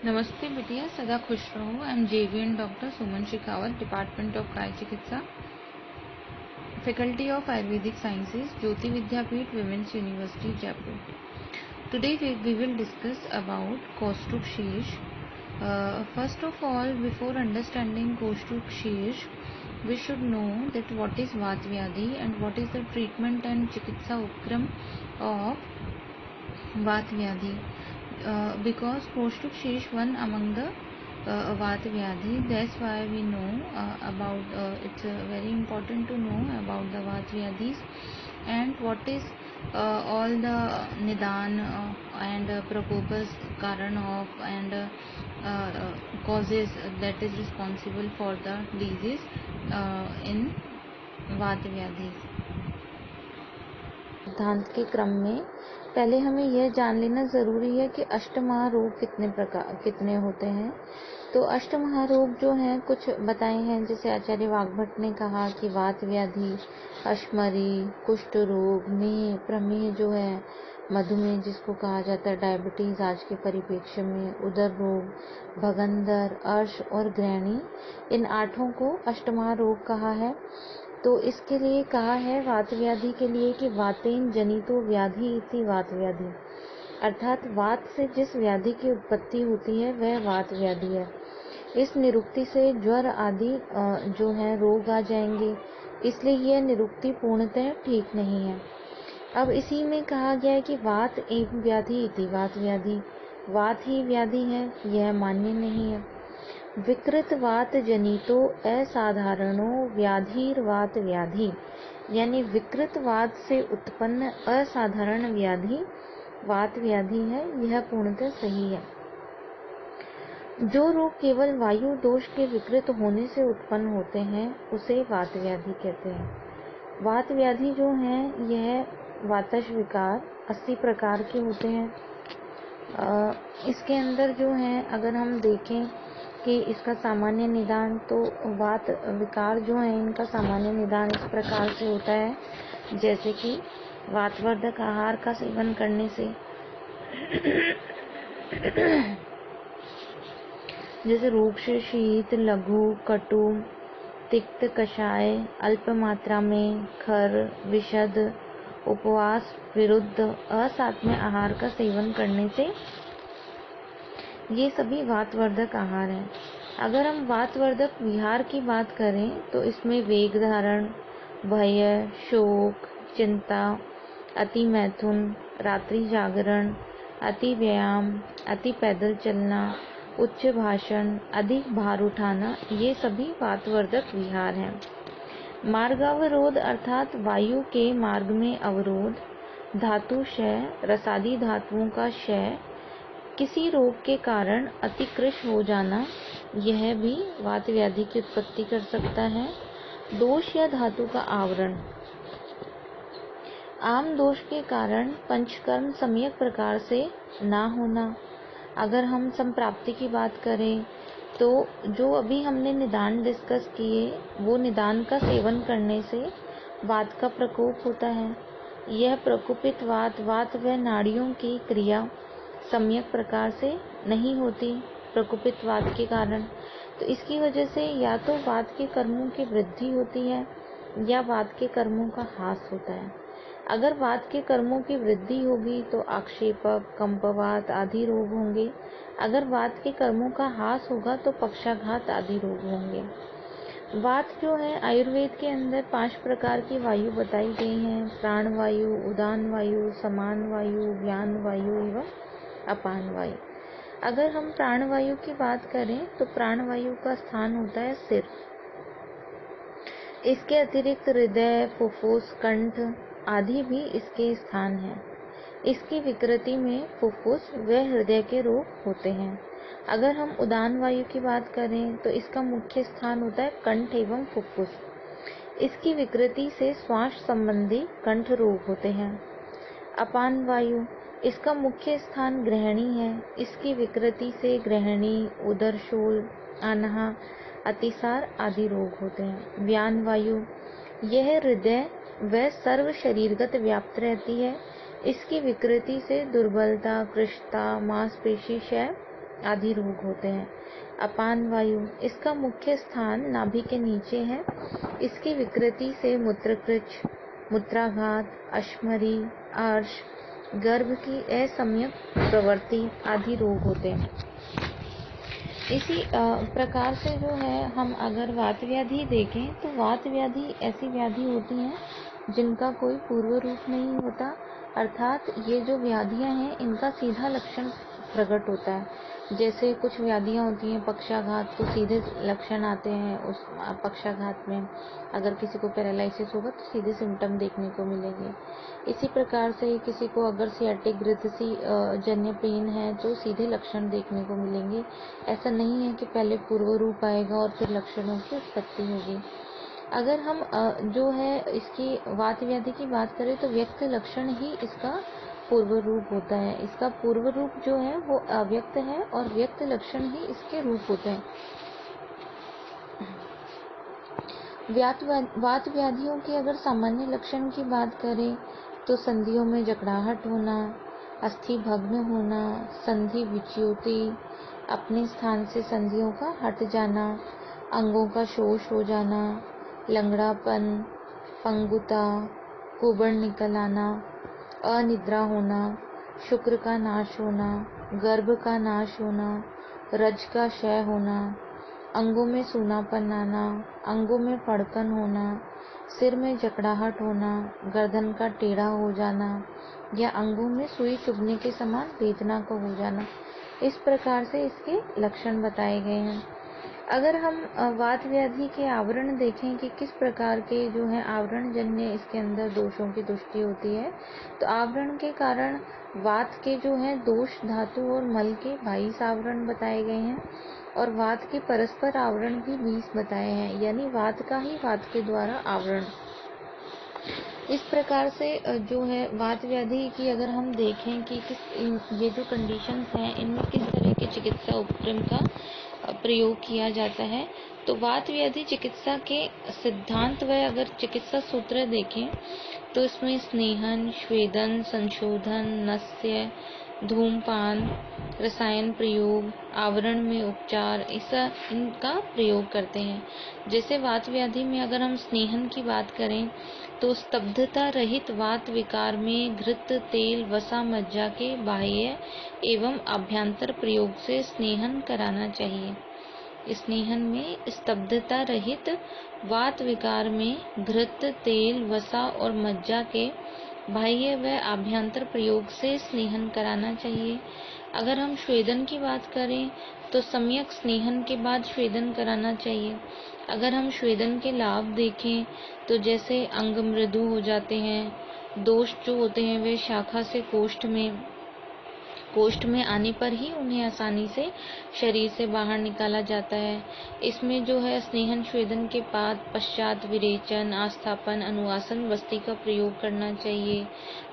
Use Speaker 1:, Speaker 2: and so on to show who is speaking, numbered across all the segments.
Speaker 1: नमस्ते बिटिया, सदा खुश रहो। I am JVN doctor Suman Shekhawat, department of काय चिकित्सा, faculty of Ayurvedic sciences, Jyoti Vidyapeeth, women's university, Jaipur. Today we will discuss about Kaustuभ Sheesh. First of all, before understanding Kaustuभ Sheesh, we should know that what is Vat Vyadhi and what is the treatment and chikitsa upkram of Vat Vyadhi. Because Kaustuभ Sheesh one among the Vat Vyadhi, that's why we know about it's very important to know about the Vat Vyadhis and what is all the Nidan and Prakopas Karan of and causes that is responsible for the disease in Vat Vyadhis. सिद्धांत के क्रम में पहले हमें यह जान लेना ज़रूरी है कि अष्टमहारोग कितने होते हैं। तो अष्टमहारोग जो हैं कुछ बताए हैं, जैसे आचार्य वाग्भट ने कहा कि वात व्याधि, अश्मरी, कुष्ठ रोग, मेह, प्रमेह जो है, मधुमेह जिसको कहा जाता है डायबिटीज़ आज के परिप्रेक्ष्य में, उदर रोग, भगंदर, अर्श और ग्रहणी, इन 8 को अष्टमहारोग कहा है। तो इसके लिए कहा है वात व्याधि के लिए कि वातेन जनितो व्याधि इति वात व्याधि, अर्थात वात से जिस व्याधि की उत्पत्ति होती है वह वात व्याधि है। इस निरुक्ति से ज्वर आदि जो है रोग आ जाएंगे, इसलिए यह निरुक्ति पूर्णतः ठीक नहीं है। अब इसी में कहा गया है कि वात एवं व्याधि इति वात व्याधि, वात ही व्याधि है, यह मान्य नहीं है। विकृत वात जनितो असाधारणो व्याधिर्वात व्याधि, यानी विकृत वात से उत्पन्न असाधारण व्याधि वात व्याधि है, यह पूर्णतः सही है। जो रोग केवल वायु दोष के विकृत होने से उत्पन्न होते हैं उसे वात व्याधि कहते हैं। वात व्याधि जो है यह वातज विकार 80 प्रकार के होते हैं। इसके अंदर जो है अगर हम देखें कि इसका सामान्य निदान, तो वात विकार जो है इनका सामान्य निदान इस प्रकार से होता है, जैसे कि वातवर्धक आहार का सेवन करने से जैसे रूक्ष, शीत, लघु, कटु, तिक्त कषाय, अल्प मात्रा में, खर, विशद, उपवास विरुद्ध असात्म्य आहार का सेवन करने से, ये सभी वातवर्धक आहार हैं। अगर हम वातवर्धक विहार की बात करें तो इसमें वेग धारण, भय, शोक, चिंता, अति मैथुन, रात्रि जागरण, अति व्यायाम, अति पैदल चलना, उच्च भाषण, अधिक भार उठाना, ये सभी वातवर्धक विहार हैं। मार्गावरोध अर्थात वायु के मार्ग में अवरोध, धातु क्षय, रसादी धातुओं का क्षय, किसी रोग के कारण अतिकृश हो जाना, यह भी वात व्याधि की उत्पत्ति कर सकता है। दोष या धातु का आवरण, आम दोष के कारण पंचकर्म सम्यक प्रकार से ना होना। अगर हम संप्राप्ति की बात करें तो जो अभी हमने निदान डिस्कस किए, वो निदान का सेवन करने से वात का प्रकोप होता है। यह प्रकोपित वात व नाड़ियों की क्रिया सम्यक प्रकार से नहीं होती प्रकोपित वात के कारण, तो इसकी वजह से या तो वात के कर्मों की वृद्धि होती है या वात के कर्मों का ह्रास होता है। अगर वात के कर्मों की वृद्धि होगी तो आक्षेपक, कंपवात आदि रोग होंगे। अगर वात के कर्मों का ह्रास होगा तो पक्षाघात आदि रोग होंगे। वात जो है आयुर्वेद के अंदर 5 प्रकार की वायु बताई गई हैं: प्राण वायु, उदान वायु, समान वायु, व्यान वायु एवं अपान वायु। अगर हम प्राण वायु की बात करें तो प्राण वायु का स्थान होता है सिर। इसके अतिरिक्त हृदय, फुफ्फुस, कंठ आदि भी इसके स्थान हैं। इसकी विकृति में फुफ्फुस व हृदय के रोग होते हैं। अगर हम उदान वायु की बात करें तो इसका मुख्य स्थान होता है कंठ एवं फुफ्फुस। इसकी विकृति से श्वास संबंधी कंठ रोग होते हैं। अपान वायु, इसका मुख्य स्थान ग्रहणी है। इसकी विकृति से ग्रहणी, उदरशूल, अनहा, अतिसार आदि रोग होते हैं। व्यान वायु, यह हृदय व सर्व शरीरगत व्याप्त रहती है। इसकी विकृति से दुर्बलता, कृशता, मांसपेशी क्षय आदि रोग होते हैं। अपान वायु, इसका मुख्य स्थान नाभि के नीचे है। इसकी विकृति से मूत्रकृच, मूत्राघात, अश्मरी, आर्श, गर्भ की असम्यक प्रवृत्ति आदि रोग होते हैं। इसी प्रकार से जो है हम अगर वात व्याधि देखें तो वात व्याधि ऐसी व्याधि होती हैं जिनका कोई पूर्व रूप नहीं होता, अर्थात ये जो व्याधियां हैं इनका सीधा लक्षण प्रकट होता है। जैसे कुछ व्याधियां होती हैं पक्षाघात, तो सीधे लक्षण आते हैं उस पक्षाघात में। अगर किसी को पैरालिसिस होगा तो सीधे सिम्टम देखने को मिलेंगे। इसी प्रकार से किसी को अगर सियाटिक ग्रंथि जन्य पेन है तो सीधे लक्षण देखने को मिलेंगे। ऐसा नहीं है कि पहले पूर्व रूप आएगा और फिर लक्षणों की उत्पत्ति होगी। अगर हम जो है इसकी वात व्याधि की बात करें तो व्यक्त लक्षण ही इसका पूर्व रूप होता है। इसका पूर्व रूप जो है वो अव्यक्त है और व्यक्त लक्षण ही इसके रूप होते हैं। वात व्याधियों की अगर सामान्य लक्षण की बात करें तो संधियों में जकड़ाहट होना, अस्थि भग्न होना, संधि विच्युति, अपने स्थान से संधियों का हट जाना, अंगों का शोष हो जाना, लंगड़ापन, पंगुता, कुबड़ निकल आना, अनिद्रा होना, शुक्र का नाश होना, गर्भ का नाश होना, रज का क्षय होना, अंगों में सूनापन आना, अंगों में फड़कन होना, सिर में जकड़ाहट होना, गर्दन का टेढ़ा हो जाना या अंगों में सुई चुभने के समान वेदना का हो जाना। इस प्रकार से इसके लक्षण बताए गए हैं। अगर हम वात व्याधि के आवरण देखें कि किस प्रकार के जो है आवरण जन्य इसके अंदर दोषों की दृष्टि होती है, तो आवरण के कारण वात के जो है दोष धातु और मल के 22 आवरण बताए गए हैं और वात के परस्पर आवरण भी 20 बताए हैं, यानी वात का ही वात के द्वारा आवरण। इस प्रकार से जो है वात व्याधि की अगर हम देखें कि ये जो कंडीशंस हैं इनमें किस तरह के चिकित्सा उपक्रम का प्रयोग किया जाता है, तो वात व्याधि चिकित्सा के सिद्धांत व अगर चिकित्सा सूत्र देखें तो इसमें स्नेहन, स्वेदन, संशोधन, नस्य, धूमपान, रसायन प्रयोग, आवरण में उपचार, इनका प्रयोग करते हैं। जैसे वात व्याधि में अगर हम स्नेहन की बात करें तो स्तब्धता रहित वात विकार में घृत, तेल, वसा, मज्जा के बाह्य एवं आभ्यंतर प्रयोग से स्नेहन कराना चाहिए। स्नेहन में स्तब्धता रहित वात विकार में घृत, तेल, वसा और मज्जा के बाह्य व आभ्यंतर प्रयोग से स्नेहन कराना चाहिए। अगर हम स्वेदन की बात करें तो सम्यक स्नेहन के बाद स्वेदन कराना चाहिए। अगर हम स्वेदन के लाभ देखें तो जैसे अंग मृदु हो जाते हैं, दोष जो होते हैं वे शाखा से कोष्ठ में आने पर ही उन्हें आसानी से शरीर से बाहर निकाला जाता है। इसमें जो है स्नेहन स्वेदन के पश्चात विरेचन, आस्थापन, अनुवासन बस्ती का प्रयोग करना चाहिए।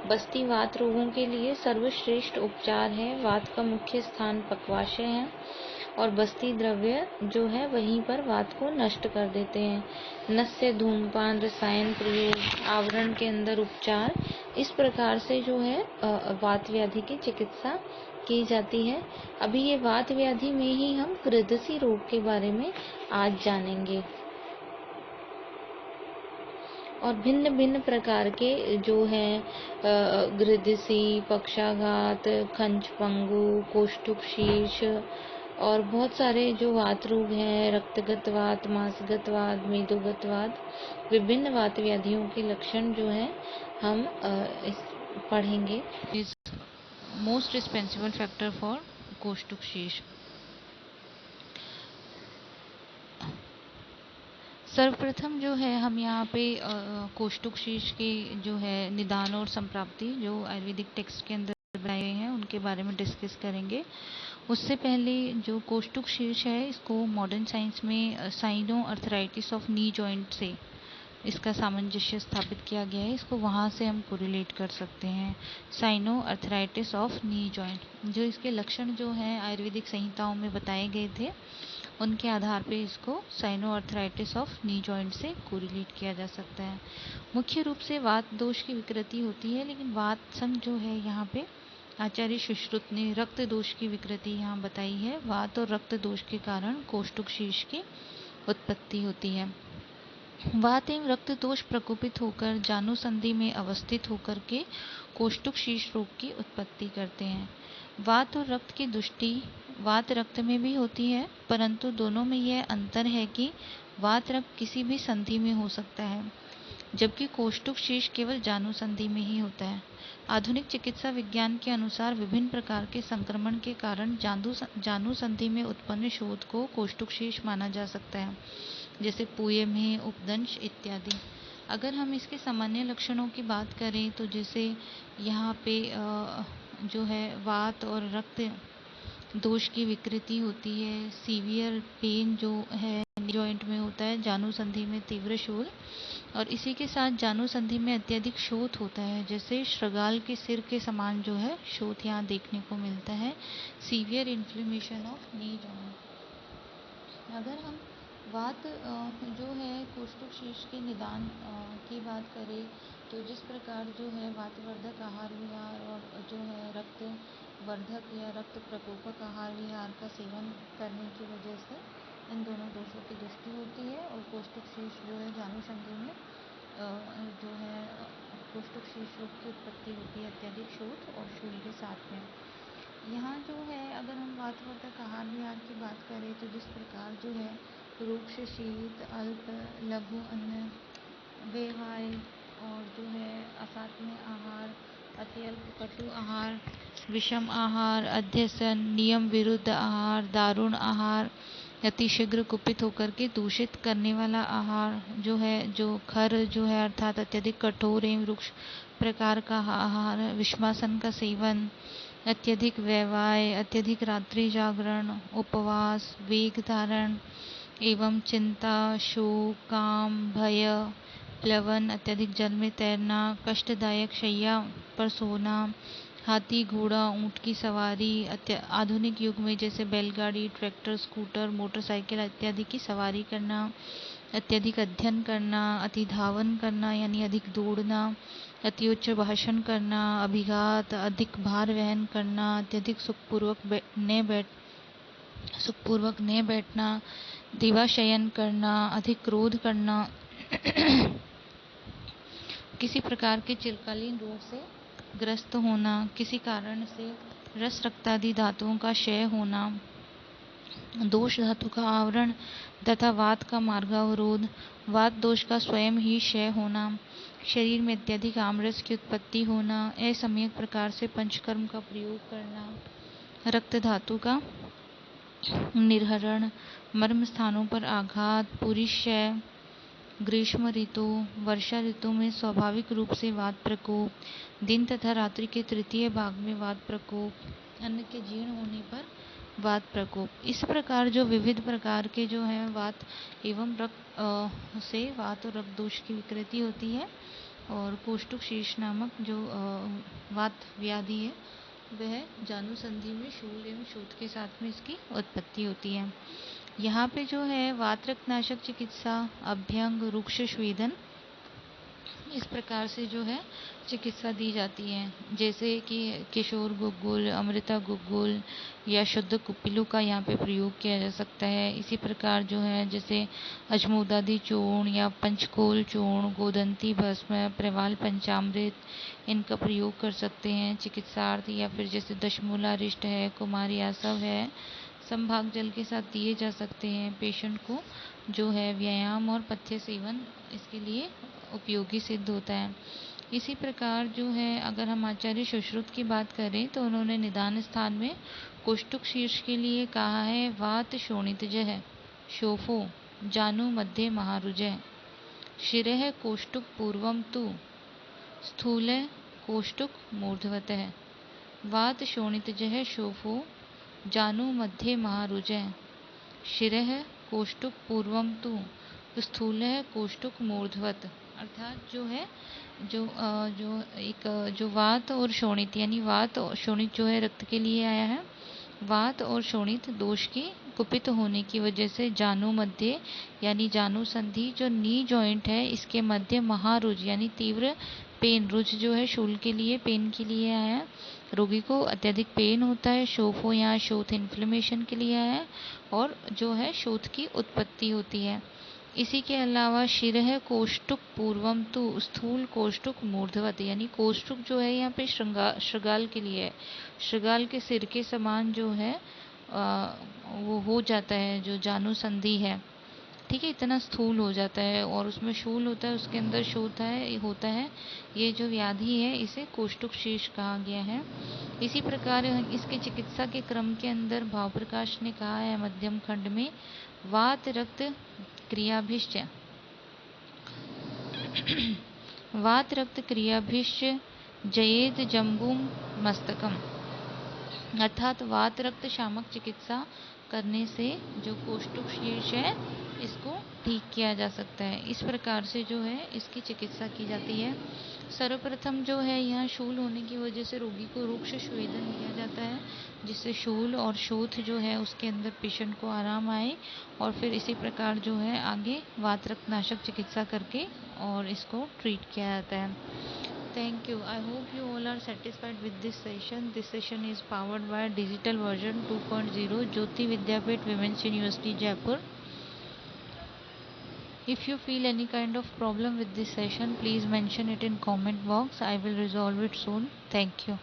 Speaker 1: बस्ती वात रोगों के लिए सर्वश्रेष्ठ उपचार है। वात का मुख्य स्थान पक्वाशय है और बस्ती द्रव्य जो है वहीं पर वात को नष्ट कर देते हैं। नस्य, धूमपान, रसायन प्रयोग, आवरण के अंदर उपचार, इस प्रकार से जो है वात व्याधि की चिकित्सा की जाती है। अभी ये वात व्याधि में ही हम गृद्धसी रोग के बारे में आज जानेंगे और भिन्न भिन्न प्रकार के जो है गृद्धसी, पक्षाघात, खंच पंगु, कोष्ठुक शीर्ष और बहुत सारे जो वात रोग हैं, रक्तगत वात, मांसगत वात, मेदोगत वात, विभिन्न वात व्याधियों के लक्षण जो है हम पढ़ेंगे।
Speaker 2: Is most responsible factor for कोष्ठुक शीर्ष। सर्वप्रथम जो है हम यहाँ पे कोष्ठुक शीर्ष के जो है निदान और संप्राप्ति जो आयुर्वेदिक टेक्स्ट के अंदर बनाए गए हैं उनके बारे में डिस्कस करेंगे। उससे पहले जो कोष्ठुक शीर्ष है इसको मॉडर्न साइंस में sino arthritis of knee joint से इसका सामंजस्य स्थापित किया गया है। इसको वहाँ से हम कोरिलेट कर सकते हैं। Sino arthritis of knee joint, जो इसके लक्षण जो हैं आयुर्वेदिक संहिताओं में बताए गए थे उनके आधार पे इसको sino arthritis of knee joint से कोरिलेट किया जा सकता है। मुख्य रूप से वात दोष की विकृति होती है, लेकिन वात संघ जो है यहाँ पे आचार्य सुश्रुत ने रक्त दोष की विकृति यहाँ बताई है। वात और रक्त दोष के कारण कोष्ठुक शीर्ष की उत्पत्ति होती है। वात एवं रक्त दोष प्रकोपित होकर जानु संधि में अवस्थित होकर के कोष्ठुक शीर्ष रोग की उत्पत्ति करते हैं। वात और रक्त की दृष्टि वात रक्त में भी होती है, परंतु दोनों में यह अंतर है कि वात रक्त किसी भी संधि में हो सकता है, जबकि कोष्ठुक शीर्ष केवल जानु संधि में ही होता है। आधुनिक चिकित्सा विज्ञान के अनुसार विभिन्न प्रकार के संक्रमण के कारण जानु संधि में उत्पन्न शोथ को कोष्ठुक शीर्ष माना जा सकता है, जैसे पूयमेह, उपदंश इत्यादि। अगर हम इसके सामान्य लक्षणों की बात करें तो जैसे यहाँ पे जो है वात और रक्त दोष की विकृति होती है, सीवियर पेन जो है जॉइंट में होता है, जानु संधि में तीव्र शूल, और इसी के साथ जानु संधि में अत्यधिक शोथ होता है, जैसे श्रृगाल के सिर के समान जो है शोथ यहाँ देखने को मिलता है। Severe inflammation of knee joint. अगर हम वात जो है कोष्ठुक शीर्ष के निदान की बात करें तो जिस प्रकार जो है वातवर्धक आहार विहार और जो है रक्त वर्धक या रक्त प्रकोपक आहार विहार का सेवन करने की वजह से इन दोनों दोषों की दृष्टि होती है, और कोष्ठुक शीर्ष जो है जानु संधि में जो है कोष्ठुक शीर्ष रोग की उत्पत्ति होती है, अत्यधिक शोथ और शूल के साथ में। यहाँ जो है अगर हम वातवर्धक आहार विहार की बात करें तो जिस प्रकार जो है रूक्ष, शीत, अल्प, लघु अन्न, वेवाय और जो है असात्म्य आहार, अत्यल्प कटु आहार, विषम आहार, अध्यसन, नियम विरुद्ध आहार, दारुण आहार, अतिशीघ्र कुपित होकर के दूषित करने वाला आहार जो है, जो खर जो है अर्थात अत्यधिक कठोर एवं रुक्ष प्रकार का आहार, विषमासन का सेवन, अत्यधिक वैवाय, अत्यधिक रात्रि जागरण, उपवास, वेग धारण एवं चिंता, शोक, काम, भय, प्लवन, अत्यधिक जल में तैरना, कष्टदायक शैया पर सोना, हाथी, घोड़ा, ऊंट की सवारी, आधुनिक युग में जैसे बैलगाड़ी, ट्रैक्टर, स्कूटर, मोटरसाइकिल इत्यादि की सवारी करना, अत्यधिक अध्ययन करना, अति धावन करना यानी अधिक दौड़ना, अति उच्च भाषण करना, अभिघात, अधिक भार वहन करना, अत्यधिक सुखपूर्वक न बैठना, दिवाशयन करना, अधिक क्रोध करना, किसी प्रकार के चिरकालीन रोग से ग्रस्त होना, किसी कारण से रस रक्तादि धातुओं का क्षय होना, दोष धातु का आवरण तथा वात का मार्गावरोध, वात दोष का स्वयं ही क्षय होना, शरीर में अत्यधिक आमरस की उत्पत्ति होना, असम्यक प्रकार से पंचकर्म का प्रयोग करना, रक्त धातु का निर्हरण, मर्म स्थानों पर आघात, पूरी क्षय, ग्रीष्म ऋतु, वर्षा ऋतु में स्वाभाविक रूप से वात प्रकोप, दिन तथा रात्रि के तृतीय भाग में वात प्रकोप, अन्न के जीर्ण होने पर वात प्रकोप। इस प्रकार जो विविध प्रकार के जो है वात एवं रक्त से वात और रक्त दोष की विकृति होती है, और कोष्ठुक शीर्ष नामक जो वात व्याधि है वह जानु संधि में शूल एवं शोथ के साथ में इसकी उत्पत्ति होती है। यहाँ पे जो है वात रक्तनाशक चिकित्सा, अभ्यंग, रुक्ष स्वेदन इस प्रकार से जो है चिकित्सा दी जाती है, जैसे कि किशोर गुग्गुल, अमृता गुग्गुल या शुद्ध कुपिलु का यहाँ पे प्रयोग किया जा सकता है। इसी प्रकार जो है जैसे अजमोदादी चूर्ण या पंचकोल चूर्ण, गोदंती भस्म, प्रवाल पंचामृत इनका प्रयोग कर सकते हैं चिकित्सार्थ, या फिर जैसे दशमूला रिष्ट है, कुमारी आसव है, संभाग जल के साथ दिए जा सकते हैं पेशेंट को, जो है व्यायाम और पथ्य सेवन इसके लिए उपयोगी सिद्ध होता है। इसी प्रकार जो है अगर हम आचार्य सुश्रुत की बात करें तो उन्होंने निदान स्थान में कोष्ठुक शीर्ष के लिए कहा है वात शोणितजः शोफो जानु मध्ये महारुजः शिरः कोष्ठुक पूर्वम तु स्थूल कोष्ठुक मूर्धवतः। वात शोणितजः शोफो जानु मध्ये महारुजः शिरः कोष्ठुक पूर्वम तु स्थूलः कोष्ठुक मूर्धवत। अर्थात जो है जो वात और शोणित यानी वात और शोणित जो है रक्त के लिए आया है, वात और शोणित दोष की कुपित होने की वजह से जानु मध्य यानी जानु संधि जो नी जॉइंट है इसके मध्य महारुज यानी तीव्र पेन, रुज जो है शूल के लिए पेन के लिए आया, रोगी को अत्यधिक पेन होता है, शोफो या शोथ इन्फ्लेमेशन के लिए है, और जो है शोथ की उत्पत्ति होती है। इसी के अलावा शिरः कोष्ठुक पूर्वम तो स्थूल कोष्ठुक मूर्धवत, यानी कोष्ठुक जो है यहाँ पे श्रृगाल के लिए है। श्रृगाल के सिर के समान जो है वो हो जाता है, जो जानु संधि है, ठीक है, इतना स्थूल हो जाता है, और उसमें शूल होता है, उसके अंदर होता है। ये जो व्याधि है इसे कोष्ठुक शीर्ष कहा गया है। इसी प्रकार इसके चिकित्सा के क्रम के अंदर भाव प्रकाश ने कहा है मध्यम खंड में, वात रक्त क्रियाभिश्च वात रक्त क्रियाभिश्च जयेद जम्बूम मस्तकम, अर्थात वात रक्त शामक चिकित्सा करने से जो कोष्ठुक शीर्ष है इसको ठीक किया जा सकता है। इस प्रकार से जो है इसकी चिकित्सा की जाती है। सर्वप्रथम जो है यहाँ शूल होने की वजह से रोगी को रुक्ष स्वेदन दिया जाता है, जिससे शूल और शोथ जो है उसके अंदर पेशेंट को आराम आए, और फिर इसी प्रकार जो है आगे वात रक्त नाशक चिकित्सा करके और इसको ट्रीट किया जाता है। Thank you. I hope you all are satisfied with this session. This session is powered by digital version 2.0 Jyoti Vidyapit Women's University Jaipur. If you feel any kind of problem with this session, please mention it in comment box. I will resolve it soon. Thank you.